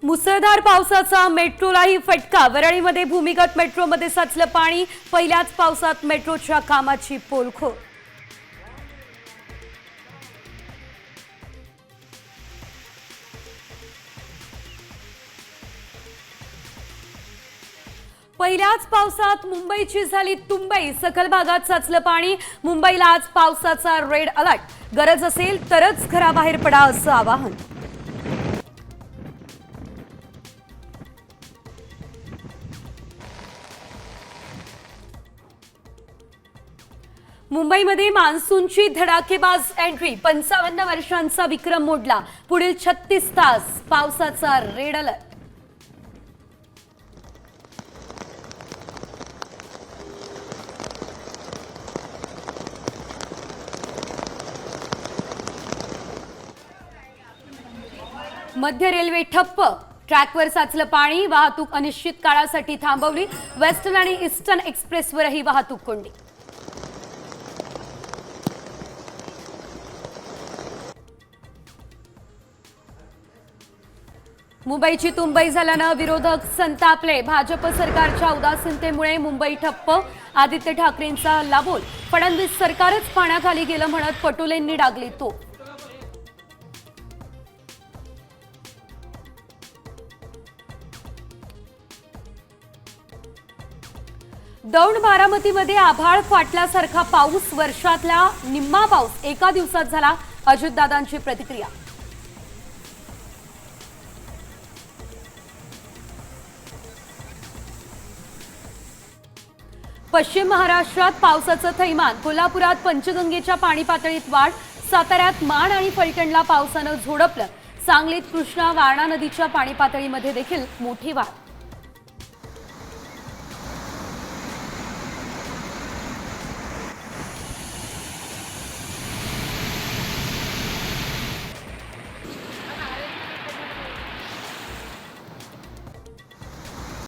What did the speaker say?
मुसळधार पावसाचा मेट्रोलाही फटका। वरळीमध्ये भूमिगत मेट्रोमध्ये साचलं पाणी। पहिल्याच पावसात मेट्रोच्या कामाची पोलखोल। पहिल्याच पावसात मुंबईची झाली तुंबई। सखल भागात साचलं पाणी। मुंबईला आज पावसाचा रेड अलर्ट। गरज असेल तरच घराबाहेर पडा असं आवाहन। मुंबईमध्ये मान्सूनची धडाकेबाज एंट्री। 55 वर्षांचा विक्रम मोडला। पुढील 36 तास पावसाचा रेड अलर्ट। मध्य रेल्वे ठप्प। ट्रॅकवर साचलं पाणी। वाहतूक अनिश्चित काळासाठी थांबवली। वेस्टर्न आणि ईस्टर्न एक्सप्रेसवरही वाहतूक कोंडी। मुंबईची तुंबई झाल्यानं विरोधक संतापले। भाजप सरकारच्या उदासीनतेमुळे मुंबई ठप्प। आदित्य ठाकरेंचा हल्लाबोल। फडणवीस सरकारच पाण्याखाली गेलं म्हणत पटोलेंनी डागली तो। दौंड बारामतीमध्ये आभाळ फाटल्यासारखा पाऊस। वर्षातला निम्मा पाऊस एका दिवसात झाला। अजितदादांची प्रतिक्रिया। पश्चिम महाराष्ट्रात पावसाचं थैमान। कोल्हापुरात पंचगंगेच्या पाणी पातळीत वाढ। साताऱ्यात माण आणि फलटणला पावसानं झोडपलं। सांगलीत कृष्णा वारणा नदीच्या पाणी पातळीमध्ये देखील मोठी वाढ।